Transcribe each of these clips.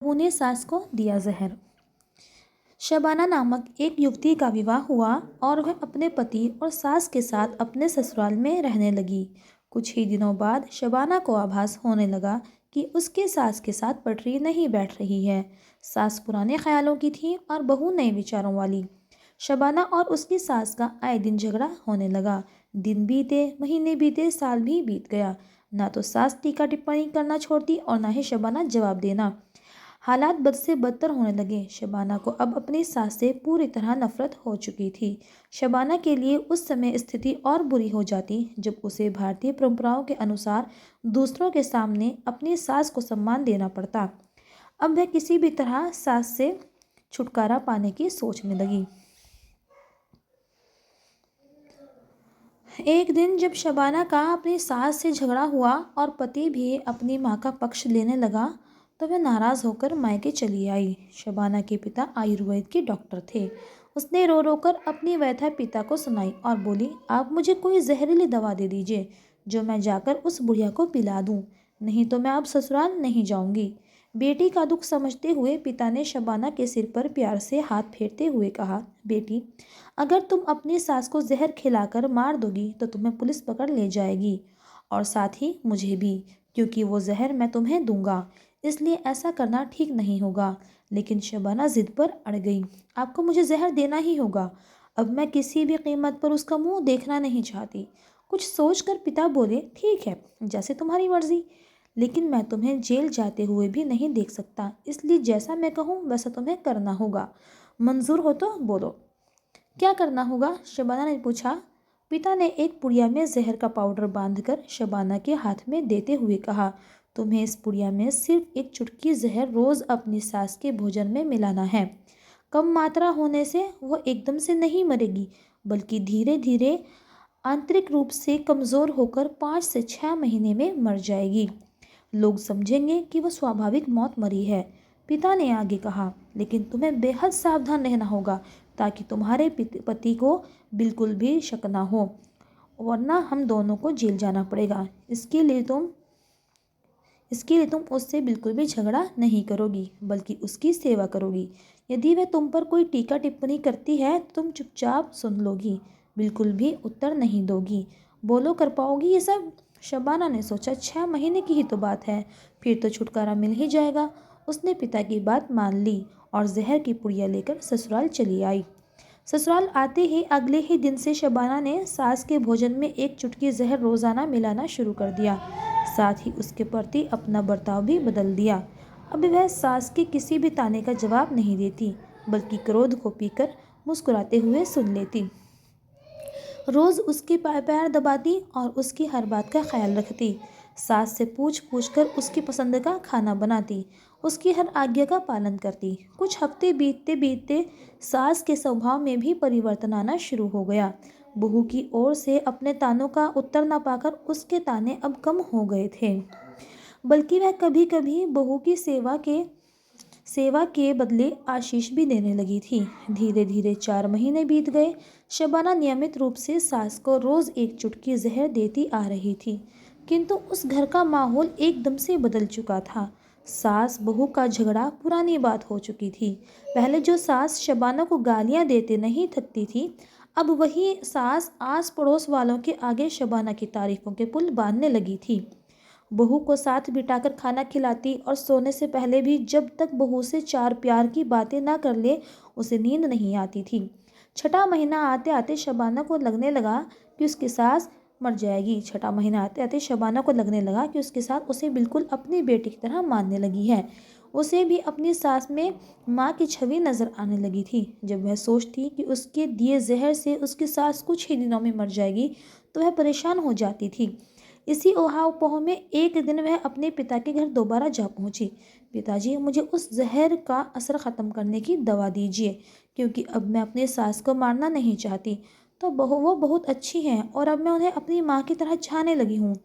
बहू ने सास को दिया जहर। शबाना नामक एक युवती का विवाह हुआ और वह अपने पति और सास के साथ अपने ससुराल में रहने लगी। कुछ ही दिनों बाद शबाना को आभास होने लगा कि उसके सास के साथ पटरी नहीं बैठ रही है। सास पुराने ख्यालों की थी और बहू नए विचारों वाली। शबाना और उसकी सास का आए दिन झगड़ा होने लगा। दिन बीते, महीने बीते, साल भी बीत गया। ना तो सास टीका टिप्पणी करना छोड़ती और ना ही शबाना जवाब देना। हालात बद से बदतर होने लगे। शबाना को अब अपनी सास से पूरी तरह नफरत हो चुकी थी। शबाना के लिए उस समय स्थिति और बुरी हो जाती जब उसे भारतीय परंपराओं के अनुसार दूसरों के सामने अपनी सास को सम्मान देना पड़ता। अब वह किसी भी तरह सास से छुटकारा पाने की सोचने लगी। एक दिन जब शबाना का अपनी सास से झगड़ा हुआ और पति भी अपनी मां का पक्ष लेने लगा तो वह नाराज़ होकर मायके चली आई। शबाना के पिता आयुर्वेद के डॉक्टर थे। उसने रो रो कर अपनी व्यथा पिता को सुनाई और बोली, आप मुझे कोई जहरीली दवा दे दीजिए जो मैं जाकर उस बुढ़िया को पिला दूं, नहीं तो मैं अब ससुराल नहीं जाऊंगी। बेटी का दुख समझते हुए पिता ने शबाना के सिर पर प्यार से हाथ फेरते हुए कहा, बेटी, अगर तुम अपनी सास को जहर खिलाकर मार दोगी तो तुम्हें पुलिस पकड़ ले जाएगी और साथ ही मुझे भी, क्योंकि वो जहर मैं तुम्हें दूंगा, इसलिए ऐसा करना ठीक नहीं होगा। लेकिन शबाना जिद पर अड़ गई, आपको मुझे जहर देना ही होगा। अब मैं किसी भी कीमत पर उसका मुंह देखना नहीं चाहती। कुछ सोचकर पिता बोले, ठीक है, जैसे तुम्हारी मर्जी, लेकिन मैं तुम्हें जेल जाते हुए भी नहीं देख सकता, इसलिए जैसा मैं कहूँ वैसा तुम्हें करना होगा। मंजूर हो तो बोलो, क्या करना होगा? शबाना ने पूछा। पिता ने एक पुड़िया में जहर का पाउडर बांधकर शबाना के हाथ में देते हुए कहा, तुम्हें इस पुड़िया में सिर्फ एक चुटकी जहर रोज अपनी सास के भोजन में मिलाना है। कम मात्रा होने से वो एकदम से नहीं मरेगी, बल्कि धीरे धीरे आंतरिक रूप से कमज़ोर होकर 5 से 6 महीने में मर जाएगी। लोग समझेंगे कि वह स्वाभाविक मौत मरी है। पिता ने आगे कहा, लेकिन तुम्हें बेहद सावधान रहना होगा ताकि तुम्हारे पति को बिल्कुल भी शक ना हो, वरना हम दोनों को जेल जाना पड़ेगा। इसके लिए तुम उससे बिल्कुल भी झगड़ा नहीं करोगी, बल्कि उसकी सेवा करोगी। यदि वह तुम पर कोई टीका टिप्पणी करती है तो तुम चुपचाप सुन लोगी, बिल्कुल भी उत्तर नहीं दोगी। बोलो, कर पाओगी ये सब? शबाना ने सोचा, 6 महीने की ही तो बात है, फिर तो छुटकारा मिल ही जाएगा। उसने पिता की बात मान ली और जहर की पुड़िया लेकर ससुराल चली आई। ससुराल आते ही अगले ही दिन से शबाना ने सास के भोजन में एक चुटकी जहर रोजाना मिलाना शुरू कर दिया। साथ ही उसके प्रति अपना बर्ताव भी बदल दिया। अब वह सास के किसी भी ताने का जवाब नहीं देती, बल्कि क्रोध को पीकर मुस्कुराते हुए सुन लेती। रोज उसके पैर दबाती और उसकी हर बात का ख्याल रखती। सास से पूछ पूछ कर उसकी पसंद का खाना बनाती, उसकी हर आज्ञा का पालन करती। कुछ हफ्ते बीतते बीतते सास के स्वभाव में भी परिवर्तन आना शुरू हो गया। बहू की ओर से अपने तानों का उत्तर न पाकर उसके ताने अब कम हो गए थे, बल्कि वह कभी कभी बहू की सेवा के बदले आशीष भी देने लगी थी। धीरे धीरे 4 महीने बीत गए। शबाना नियमित रूप से सास को रोज एक चुटकी जहर देती आ रही थी, किंतु उस घर का माहौल एकदम से बदल चुका था। सास बहू का झगड़ा पुरानी बात हो चुकी थी। पहले जो सास शबाना को गालियां देते नहीं थकती थी, अब वही सास आस पड़ोस वालों के आगे शबाना की तारीफों के पुल बांधने लगी थी। बहू को साथ बिठाकर खाना खिलाती और सोने से पहले भी जब तक बहू से 4 प्यार की बातें ना कर ले उसे नींद नहीं आती थी। 6ठा महीना आते आते शबाना को लगने लगा कि उसकी सास मर जाएगी। 6ठा महीना आते आते शबाना को लगने लगा कि उसकी सास उसे बिल्कुल अपनी बेटी की तरह मानने लगी है। उसे भी अपनी सास में माँ की छवि नजर आने लगी थी। जब वह सोचती कि उसके दिए जहर से उसकी सास कुछ ही दिनों में मर जाएगी तो वह परेशान हो जाती थी। इसी ओहापोह में एक दिन वह अपने पिता के घर दोबारा जा पहुंची। पिताजी, मुझे उस जहर का असर ख़त्म करने की दवा दीजिए, क्योंकि अब मैं अपनी सास को मारना नहीं चाहती। तो वो बहुत अच्छी हैं और अब मैं उन्हें अपनी माँ की तरह चाहने लगी हूँ।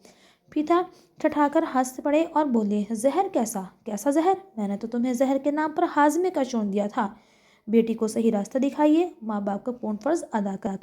पिता ठठाकर हंस पड़े और बोले, जहर? कैसा कैसा जहर? मैंने तो तुम्हें जहर के नाम पर हाजमे का चून दिया था। बेटी को सही रास्ता दिखाइए, माँ बाप का पूर्ण फर्ज अदा कर